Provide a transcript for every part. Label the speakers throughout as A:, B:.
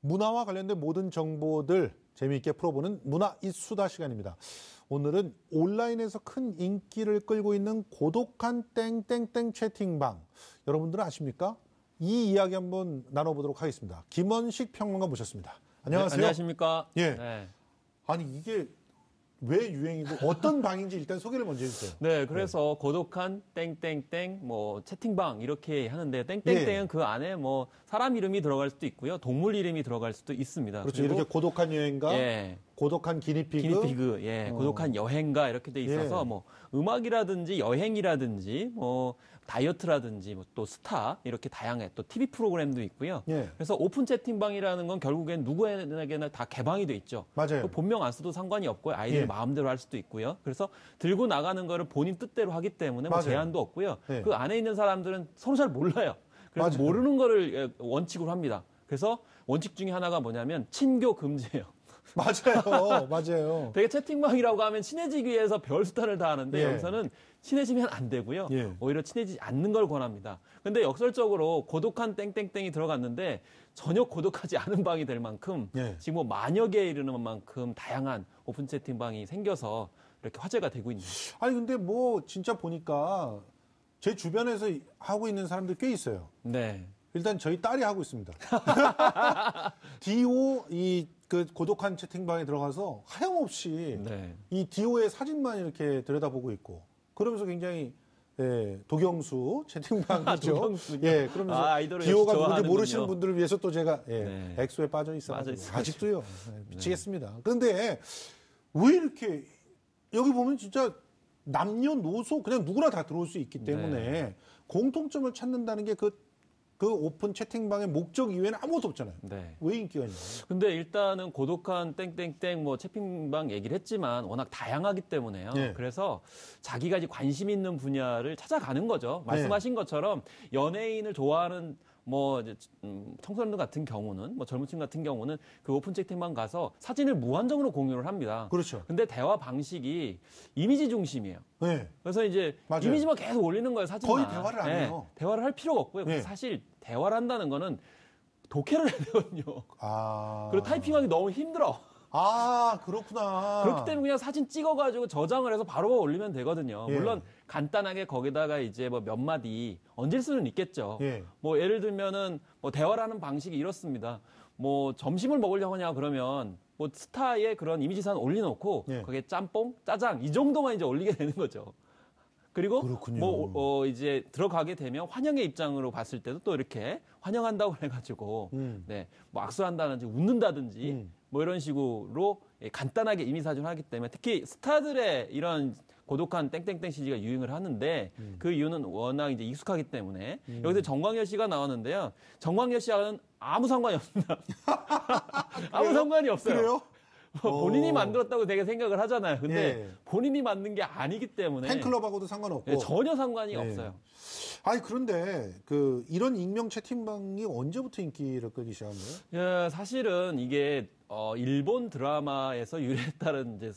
A: 문화와 관련된 모든 정보들 재미있게 풀어보는 문화 이수다 시간입니다. 오늘은 온라인에서 큰 인기를 끌고 있는 고독한 땡땡땡 채팅방. 여러분들은 아십니까? 이 이야기 한번 나눠보도록 하겠습니다. 김원식 평론가 모셨습니다. 안녕하세요.
B: 네, 안녕하십니까?
A: 예.
B: 네.
A: 아니 이게 왜 유행이고 어떤 방인지 일단 소개를 먼저 해주세요.
B: 네, 그래서 고독한 땡땡땡 뭐 채팅방 이렇게 하는데 땡땡땡은 그 안에 뭐 사람 이름이 들어갈 수도 있고요, 동물 이름이 들어갈 수도 있습니다.
A: 그렇죠. 이렇게 고독한 여행가,
B: 예.
A: 고독한 기니피그,
B: 고독한 여행가 이렇게 돼 있어서 뭐 음악이라든지 여행이라든지 뭐 다이어트라든지 뭐 또 스타 이렇게 다양해 또 TV 프로그램도 있고요.
A: 예.
B: 그래서 오픈 채팅방이라는 건 결국엔 누구에게나 다 개방이 돼 있죠.
A: 맞아요.
B: 본명 안 써도 상관이 없고요. 아이들 마음대로 할 수도 있고요. 그래서 들고 나가는 거를 본인 뜻대로 하기 때문에 뭐 제한도 없고요.
A: 예.
B: 그 안에 있는 사람들은 서로 잘 몰라요. 그래서
A: 맞아요.
B: 모르는 거를 원칙으로 합니다. 그래서 원칙 중에 하나가 뭐냐면 친교 금지예요.
A: 맞아요. 맞아요.
B: 되게 채팅방이라고 하면 친해지기 위해서 별수단을 다 하는데
A: 예.
B: 여기서는 친해지면 안 되고요.
A: 예.
B: 오히려 친해지지 않는 걸 권합니다. 근데 역설적으로 고독한 땡땡땡이 들어갔는데 전혀 고독하지 않은 방이 될 만큼 지금 뭐 만여 개에 이르는 만큼 다양한 오픈 채팅방이 생겨서 이렇게 화제가 되고 있네요.
A: 아니 근데 뭐 진짜 보니까 제 주변에서 하고 있는 사람들 꽤 있어요.
B: 네.
A: 일단 저희 딸이 하고 있습니다. 디오 그 고독한 채팅방에 들어가서 하염없이 이 디오의 사진만 이렇게 들여다보고 있고 그러면서 굉장히 도경수 채팅방이죠.
B: 도경수요?
A: 예, 그러면서 디오가 누군지 모르시는 분들을 위해서 또 제가 엑소에 빠져 있어가지고 아직도요. 미치겠습니다. 그런데 왜 이렇게 여기 보면 진짜 남녀노소 그냥 누구나 다 들어올 수 있기 때문에 공통점을 찾는다는 게 그 오픈 채팅방의 목적 이외에는 아무것도 없잖아요. 왜 인기가 있나요?
B: 근데 일단은 고독한 땡땡땡 뭐 채팅방 얘기를 했지만 워낙 다양하기 때문에요. 그래서 자기가 이제 관심 있는 분야를 찾아가는 거죠. 말씀하신 것처럼 연예인을 좋아하는 뭐 이제 청소년들 같은 경우는 뭐 젊은 층 같은 경우는 그 오픈 채팅방 가서 사진을 무한정으로 공유를 합니다.
A: 그렇죠.
B: 근데 대화 방식이 이미지 중심이에요.
A: 네.
B: 그래서 이제 이미지만 계속 올리는 거예요, 사진만.
A: 거의 대화를 안 해요.
B: 대화를 할 필요가 없고요. 사실 대화를 한다는 거는 독해를 해야 되거든요. 그리고 타이핑하기 너무 힘들어.
A: 아, 그렇구나.
B: 그렇기 때문에 그냥 사진 찍어가지고 저장을 해서 바로 올리면 되거든요. 물론 간단하게 거기다가 이제 뭐 몇 마디 얹을 수는 있겠죠. 뭐 예를 들면은 뭐 대화를 하는 방식이 이렇습니다. 뭐 점심을 먹으려고 하냐 그러면 뭐 스타의 그런 이미지사진 올려놓고 거기에 짬뽕, 짜장 이 정도만 이제 올리게 되는 거죠. 그리고 뭐 이제 들어가게 되면 환영의 입장으로 봤을 때도 또 이렇게 환영한다고 해가지고 뭐 악수한다든지 웃는다든지 뭐 이런 식으로 간단하게 이미지 사진을 하기 때문에 특히 스타들의 이런 고독한 땡땡땡 CG가 유행을 하는데 그 이유는 워낙 이제 익숙하기 때문에 여기서 정광열 씨가 나왔는데요. 정광열 씨와는 아무 상관이 없습니다. 아무 상관이 없어요.
A: 그래요?
B: 본인이 만들었다고 되게 생각을 하잖아요. 근데 본인이 만든 게 아니기 때문에
A: 팬클럽하고도 상관없고
B: 전혀 상관이 없어요.
A: 아니 그런데 이런 익명 채팅방이 언제부터 인기를 끌기 시작한 거예요?
B: 예, 사실은 이게 일본 드라마에서 유래했다는 이제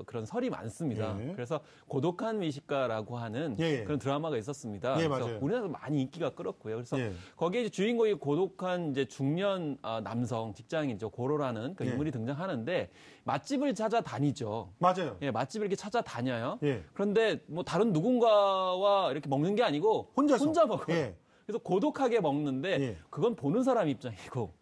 B: 그런 설이 많습니다. 그래서 고독한 미식가라고 하는 그런 드라마가 있었습니다. 그래서 우리나라에서 많이 인기가 끌었고요. 그래서 거기에 이제 주인공이 고독한 이제 중년 남성 직장인이죠. 고로라는 그 인물이 등장하는데 맛집을 찾아다니죠.
A: 맞아요.
B: 예, 맛집을 이렇게 찾아다녀요. 그런데 뭐 다른 누군가와 이렇게 먹는 게 아니고 혼자 먹어요. 그래서 고독하게 먹는데 그건 보는 사람 입장이고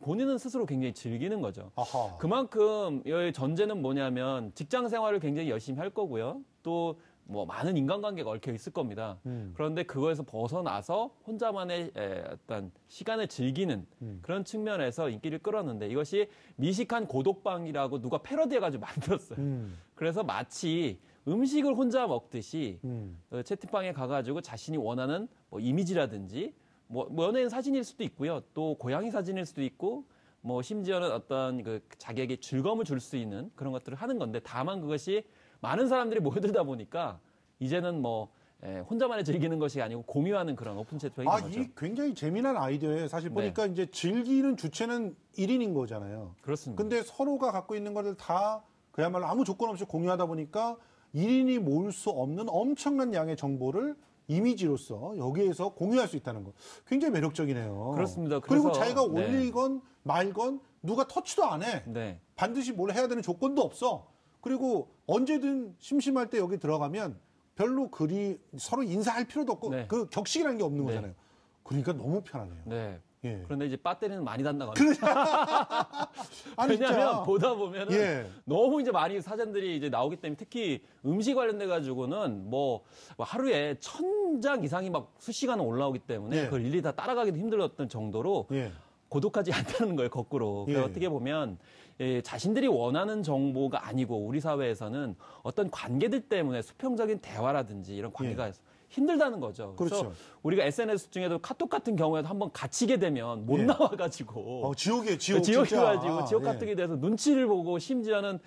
B: 본인은 스스로 굉장히 즐기는 거죠. 그만큼 여기 전제는 뭐냐면 직장 생활을 굉장히 열심히 할 거고요. 또 뭐 많은 인간관계가 얽혀 있을 겁니다. 그런데 그거에서 벗어나서 혼자만의 어떤 시간을 즐기는 그런 측면에서 인기를 끌었는데 이것이 미식한 고독방이라고 누가 패러디해가지고 만들었어요. 그래서 마치 음식을 혼자 먹듯이 채팅방에 가가지고 자신이 원하는 뭐 이미지라든지 뭐 연예인 사진일 수도 있고요. 또 고양이 사진일 수도 있고 뭐 심지어는 어떤 그 자기에게 즐거움을 줄 수 있는 그런 것들을 하는 건데 다만 그것이 많은 사람들이 모여들다 보니까 이제는 뭐 혼자만의 즐기는 것이 아니고 공유하는 그런 오픈 채팅방인 거죠.
A: 이 굉장히 재미난 아이디어예요. 사실 보니까 이제 즐기는 주체는 1인인 거잖아요.
B: 그렇습니다.
A: 근데 서로가 갖고 있는 것을 다 그야말로 아무 조건 없이 공유하다 보니까 1인이 모을 수 없는 엄청난 양의 정보를 이미지로서 여기에서 공유할 수 있다는 거 굉장히 매력적이네요.
B: 그렇습니다.
A: 그리고 자기가 올리건 말건 누가 터치도 안 해.
B: 네.
A: 반드시 뭘 해야 되는 조건도 없어. 그리고 언제든 심심할 때 여기 들어가면 별로 서로 인사할 필요도 없고
B: 네.
A: 그 격식이라는 게 없는 거잖아요. 그러니까 너무 편하네요.
B: 네.
A: 예.
B: 그런데 이제 배터리는 많이 단다거든요. 왜냐하면 보다 보면은 너무 이제 많이 사진들이 이제 나오기 때문에 특히 음식 관련돼 가지고는 뭐 하루에 1000장 이상이 막 수시간은 올라오기 때문에 그걸 일일이 다 따라가기도 힘들었던 정도로 고독하지 않다는 거예요, 거꾸로. 그러니까 어떻게 보면 자신들이 원하는 정보가 아니고 우리 사회에서는 어떤 관계들 때문에 수평적인 대화라든지 이런 관계가 힘들다는 거죠. 그래서
A: 그렇죠.
B: 우리가 SNS 중에도 카톡 같은 경우에도 한번 갇히게 되면 못 나와가지고
A: 지옥에
B: 지옥이가지고 지옥 카톡에 대해서 눈치를 보고 심지어는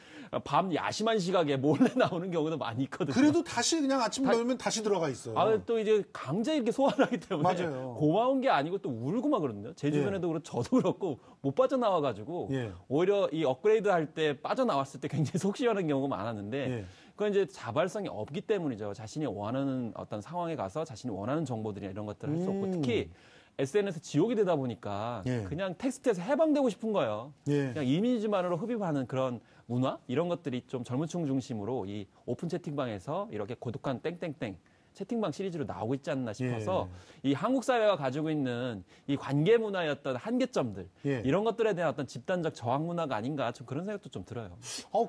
B: 밤 야심한 시각에 몰래 나오는 경우도 많이 있거든요.
A: 그래도 다시 그냥 아침 넣으면 다시 들어가 있어요.
B: 또 이제 강제 이렇게 소환하기 때문에
A: 맞아요.
B: 고마운 게 아니고 또 울고 막 그러거든요. 제 주변에도 그렇고 저도 그렇고 못 빠져나와가지고 오히려 이 업그레이드 할 때 빠져나왔을 때 굉장히 속 시원한 경우가 많았는데 그건 이제 자발성이 없기 때문이죠. 자신이 원하는 어떤 상황에 가서 자신이 원하는 정보들이나 이런 것들을 할 수 없고 특히 SNS 지옥이 되다 보니까 그냥 텍스트에서 해방되고 싶은 거예요. 그냥 이미지만으로 흡입하는 그런 문화 이런 것들이 좀 젊은 층 중심으로 이 오픈 채팅방에서 이렇게 고독한 땡땡땡 채팅방 시리즈로 나오고 있지 않나 싶어서 이 한국 사회가 가지고 있는 이 관계 문화의 어떤 한계점들 이런 것들에 대한 어떤 집단적 저항 문화가 아닌가 좀 그런 생각도 좀 들어요.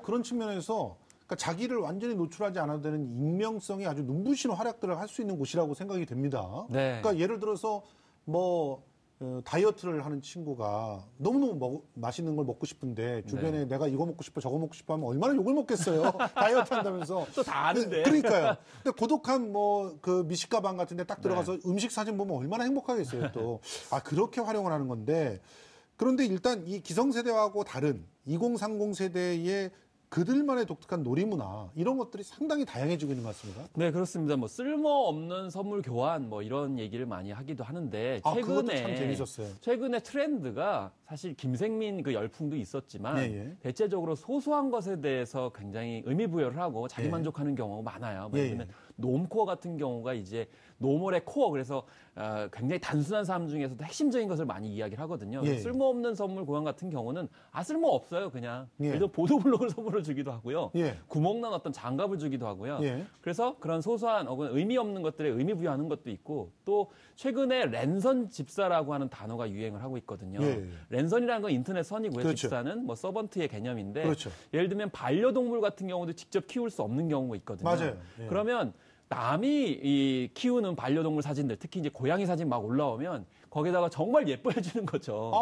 A: 그런 측면에서 그러니까 자기를 완전히 노출하지 않아도 되는 익명성이 아주 눈부신 활약들을 할 수 있는 곳이라고 생각이 됩니다. 그러니까 예를 들어서 다이어트를 하는 친구가 너무너무 맛있는 걸 먹고 싶은데 주변에 내가 이거 먹고 싶어 저거 먹고 싶어 하면 얼마나 욕을 먹겠어요. 다이어트 한다면서.
B: 또 다 아는데.
A: 그러니까요. 근데 고독한 그 미식가방 같은 데 딱 들어가서 음식 사진 보면 얼마나 행복하겠어요. 또. 그렇게 활용을 하는 건데 그런데 일단 이 기성세대하고 다른 2030 세대의 그들만의 독특한 놀이문화 이런 것들이 상당히 다양해지고 있는 것 같습니다.
B: 네, 그렇습니다. 쓸모없는 선물 교환 이런 얘기를 많이 하기도 하는데 최근에
A: 참 재밌었어요.
B: 최근에 트렌드가 사실 김생민 그 열풍도 있었지만 대체적으로 소소한 것에 대해서 굉장히 의미 부여를 하고 자기 만족하는 경우가 많아요. 예를 들면 놈코어 같은 경우가 이제 노멀의 코어 그래서 굉장히 단순한 삶 중에서도 핵심적인 것을 많이 이야기를 하거든요. 쓸모없는 선물 교환 같은 경우는 쓸모 없어요, 그냥. 예를 들어 보도블록을 선물을 주기도 하고요. 구멍난 어떤 장갑을 주기도 하고요. 그래서 그런 소소한 혹은 의미 없는 것들에 의미 부여하는 것도 있고 또 최근에 랜선 집사라고 하는 단어가 유행을 하고 있거든요. 랜선이라는 건 인터넷 선이고요. 집사는 서번트의 개념인데 예를 들면 반려동물 같은 경우도 직접 키울 수 없는 경우가 있거든요.
A: 맞아요.
B: 그러면 남이 키우는 반려동물 사진들, 특히 이제 고양이 사진 막 올라오면 거기다가 정말 예뻐해 주는 거죠.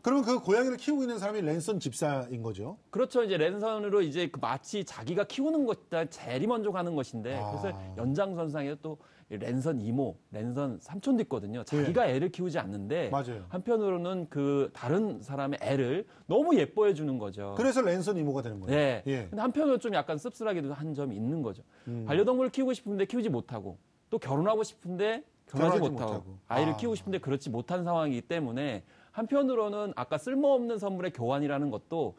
A: 그러면 그 고양이를 키우고 있는 사람이 랜선 집사인 거죠?
B: 그렇죠. 이제 랜선으로 이제 마치 자기가 키우는 것보다 제일 만족하는 것인데 그래서 연장선상에 또 랜선 이모, 랜선 삼촌도 있거든요. 자기가 애를 키우지 않는데 한편으로는 그 다른 사람의 애를 너무 예뻐해 주는 거죠.
A: 그래서 랜선 이모가 되는 거예요.
B: 네. 근데 한편으로 좀 약간 씁쓸하기도 한 점이 있는 거죠. 반려동물을 키우고 싶은데 키우지 못하고 또 결혼하고 싶은데 결혼하지 못하고 아이를 키우고 싶은데 그렇지 못한 상황이기 때문에 한편으로는 아까 쓸모없는 선물의 교환이라는 것도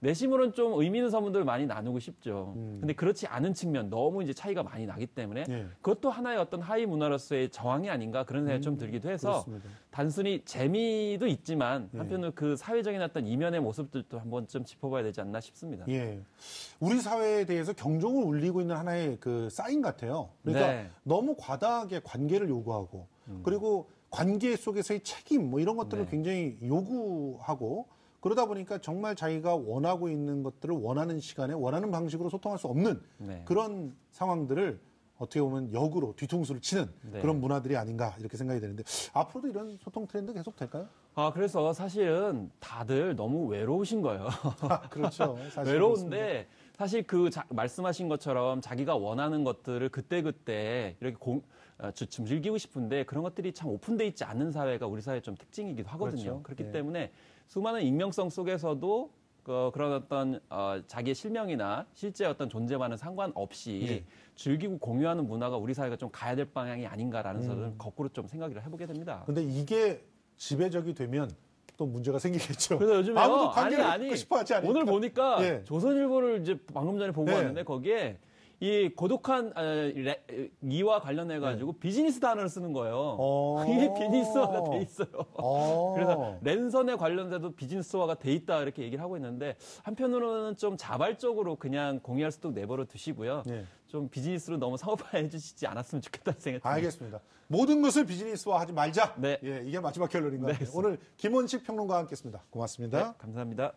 B: 내심으로는 좀 의미 있는 선물들을 많이 나누고 싶죠. 근데 그렇지 않은 측면, 너무 이제 차이가 많이 나기 때문에 그것도 하나의 어떤 하위 문화로서의 저항이 아닌가 그런 생각이 좀 들기도 해서 그렇습니다. 단순히 재미도 있지만 한편으로 그 사회적인 어떤 이면의 모습들도 한번 좀 짚어봐야 되지 않나 싶습니다.
A: 우리 사회에 대해서 경종을 울리고 있는 하나의 그 사인 같아요. 그러니까 너무 과다하게 관계를 요구하고 그리고 관계 속에서의 책임 이런 것들을 굉장히 요구하고 그러다 보니까 정말 자기가 원하고 있는 것들을 원하는 시간에 원하는 방식으로 소통할 수 없는 그런 상황들을 어떻게 보면 역으로 뒤통수를 치는 그런 문화들이 아닌가 이렇게 생각이 되는데 앞으로도 이런 소통 트렌드 계속 될까요?
B: 그래서 사실은 다들 너무 외로우신 거예요.
A: 그렇죠. 사실
B: 외로운데 사실 말씀하신 것처럼 자기가 원하는 것들을 그때그때 이렇게 즐기고 싶은데 그런 것들이 참 오픈돼 있지 않는 사회가 우리 사회의 좀 특징이기도 하거든요. 그렇기 때문에 수많은 익명성 속에서도 그런 어떤 자기의 실명이나 실제 어떤 존재와는 상관없이 즐기고 공유하는 문화가 우리 사회가 좀 가야 될 방향이 아닌가라는 저는 거꾸로 좀 생각을 해보게 됩니다.
A: 근데 이게 지배적이 되면 또 문제가 생기겠죠.
B: 그래서 요즘에
A: 아무도 관계를 맺고 싶어 하지 않으니까.
B: 오늘 보니까 조선일보를 이제 방금 전에 보고 왔는데 거기에 이 고독한 이와 관련해 가지고 비즈니스 단어를 쓰는 거예요. 이게 비즈니스화가 돼 있어요. 그래서 랜선에 관련돼도 비즈니스화가 돼 있다 이렇게 얘기를 하고 있는데 한편으로는 좀 자발적으로 그냥 공유할 수도 내버려 두시고요. 좀 비즈니스로 너무 사업화해 주시지 않았으면 좋겠다는 생각이 듭니다.
A: 알겠습니다. 모든 것을 비즈니스화하지 말자.
B: 네.
A: 이게 마지막 결론인 것 같아요. 오늘 김원식 평론가와 함께했습니다. 고맙습니다.
B: 네, 감사합니다.